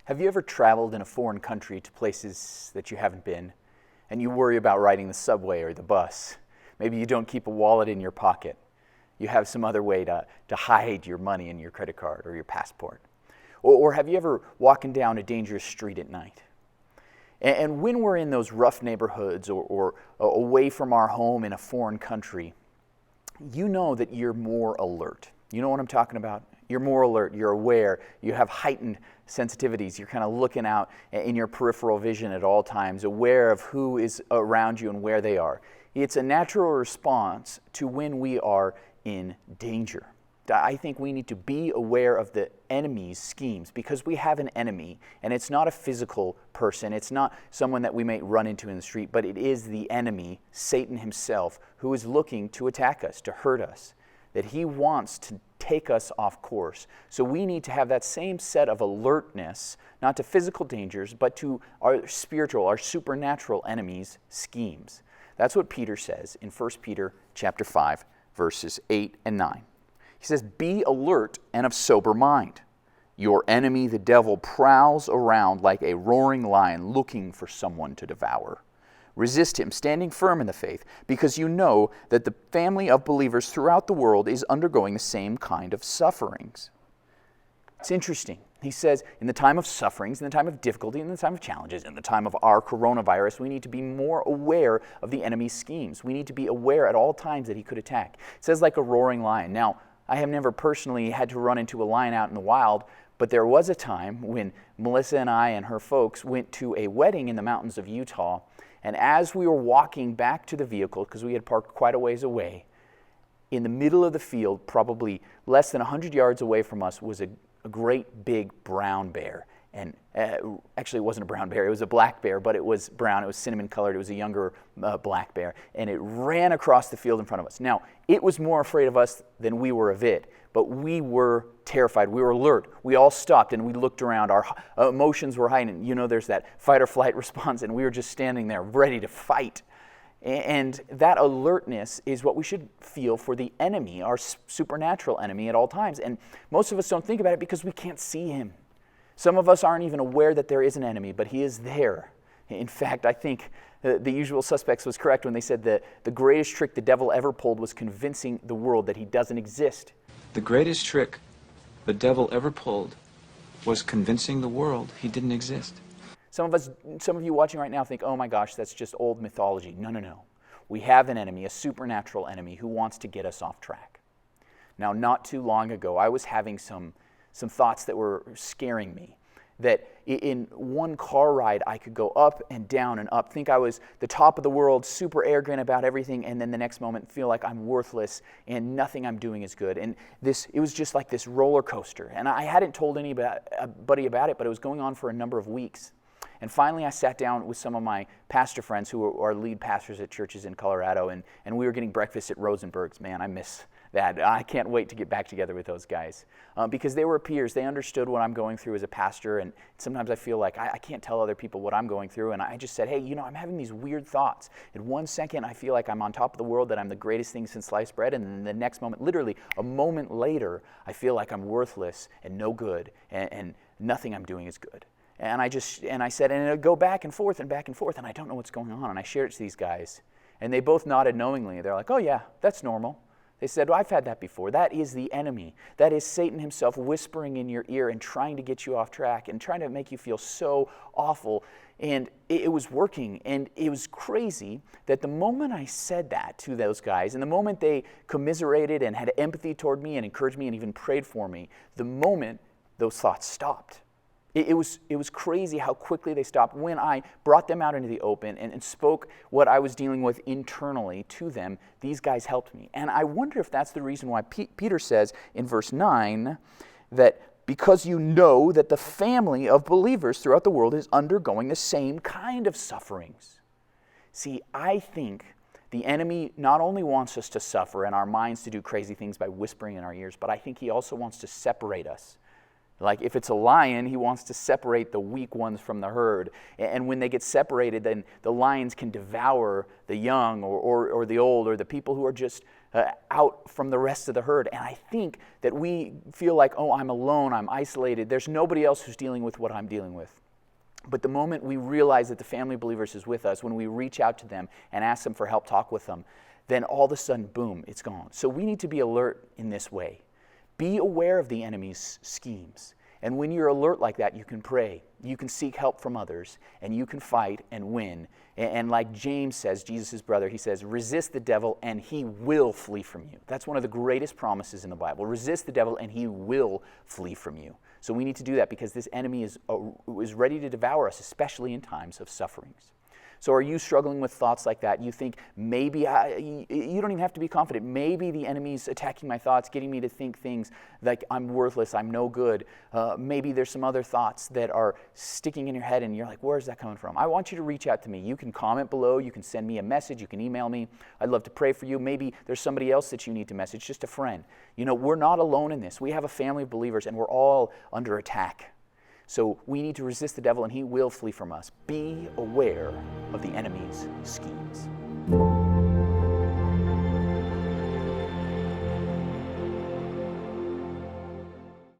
Have you ever traveled in a foreign country to places that you haven't been, and you worry about riding the subway or the bus? Maybe you don't keep a wallet in your pocket. You have some other way to hide your money in your credit card or your passport. Or have you ever walking down a dangerous street at night? And when we're in those rough neighborhoods or away from our home in a foreign country, you know that you're more alert. You know what I'm talking about? You're more alert, you're aware, you have heightened sensitivities, you're kind of looking out in your peripheral vision at all times, aware of who is around you and where they are. It's a natural response to when we are in danger. I think we need to be aware of the enemy's schemes because we have an enemy, and it's not a physical person, it's not someone that we may run into in the street, but it is the enemy, Satan himself, who is looking to attack us, to hurt us, that he wants to take us off course. So we need to have that same set of alertness, not to physical dangers, but to our spiritual, our supernatural enemies' schemes. That's what Peter says in 1 Peter chapter 5, verses 8 and 9. He says, "Be alert and of sober mind. Your enemy, the devil, prowls around like a roaring lion looking for someone to devour. Resist him, standing firm in the faith, because you know that the family of believers throughout the world is undergoing the same kind of sufferings." It's interesting. He says, in the time of sufferings, in the time of difficulty, in the time of challenges, in the time of our coronavirus, we need to be more aware of the enemy's schemes. We need to be aware at all times that he could attack. It says like a roaring lion. Now, I have never personally had to run into a lion out in the wild, but there was a time when Melissa and I and her folks went to a wedding in the mountains of Utah, and as we were walking back to the vehicle, because we had parked quite a ways away, in the middle of the field, probably less than 100 yards away from us, was a great big brown bear. And actually it wasn't a brown bear, it was a black bear, but it was brown, it was cinnamon colored, it was a younger black bear, and it ran across the field in front of us. Now, it was more afraid of us than we were of it, but we were terrified, we were alert, we all stopped and we looked around, our emotions were heightened. You know, there's that fight or flight response, and we were just standing there ready to fight. And that alertness is what we should feel for the enemy, our supernatural enemy at all times. And most of us don't think about it because we can't see him. Some of us aren't even aware that there is an enemy, but he is there. In fact, I think the Usual Suspects was correct when they said that the greatest trick the devil ever pulled was convincing the world that he doesn't exist. The greatest trick the devil ever pulled was convincing the world he didn't exist. Some of you watching right now think, oh my gosh, that's just old mythology. No. We have an enemy, a supernatural enemy, who wants to get us off track. Now, not too long ago, I was having some thoughts that were scaring me. That in one car ride, I could go up and down and up, think I was the top of the world, super arrogant about everything, and then the next moment feel like I'm worthless and nothing I'm doing is good. And it was just like this roller coaster. And I hadn't told anybody about it, but it was going on for a number of weeks. And finally, I sat down with some of my pastor friends who are lead pastors at churches in Colorado, and we were getting breakfast at Rosenberg's. Man, I miss that. I can't wait to get back together with those guys because they were peers. They understood what I'm going through as a pastor, and sometimes I feel like I can't tell other people what I'm going through, and I just said, hey, I'm having these weird thoughts. In 1 second, I feel like I'm on top of the world, that I'm the greatest thing since sliced bread, and then the next moment, literally a moment later, I feel like I'm worthless and no good, and nothing I'm doing is good. And I said, and it'll go back and forth, and I don't know what's going on. And I shared it to these guys, and they both nodded knowingly. They're like, oh yeah, that's normal. They said, well, I've had that before. That is the enemy. That is Satan himself whispering in your ear and trying to get you off track and trying to make you feel so awful. And it was working, and it was crazy that the moment I said that to those guys, and the moment they commiserated and had empathy toward me and encouraged me and even prayed for me, the moment those thoughts stopped. It was crazy how quickly they stopped when I brought them out into the open and spoke what I was dealing with internally to them. These guys helped me. And I wonder if that's the reason why Peter says in verse 9 that because you know that the family of believers throughout the world is undergoing the same kind of sufferings. See, I think the enemy not only wants us to suffer and our minds to do crazy things by whispering in our ears, but I think he also wants to separate us Like if it's a lion, he wants to separate the weak ones from the herd. And when they get separated, then the lions can devour the young or the old or the people who are just out from the rest of the herd. And I think that we feel like, oh, I'm alone, I'm isolated. There's nobody else who's dealing with what I'm dealing with. But the moment we realize that the family of believers is with us, when we reach out to them and ask them for help, talk with them, then all of a sudden, boom, it's gone. So we need to be alert in this way. Be aware of the enemy's schemes. And when you're alert like that, you can pray, you can seek help from others, and you can fight and win. And like James says, Jesus' brother, he says, resist the devil and he will flee from you. That's one of the greatest promises in the Bible. Resist the devil and he will flee from you. So we need to do that because this enemy is ready to devour us, especially in times of sufferings. So are you struggling with thoughts like that? You think maybe, you don't even have to be confident. Maybe the enemy's attacking my thoughts, getting me to think things like I'm worthless, I'm no good. Maybe there's some other thoughts that are sticking in your head and you're like, where's that coming from? I want you to reach out to me. You can comment below, you can send me a message, you can email me. I'd love to pray for you. Maybe there's somebody else that you need to message, just a friend. You know, we're not alone in this. We have a family of believers and we're all under attack. So we need to resist the devil and he will flee from us. Be aware of the enemy's schemes.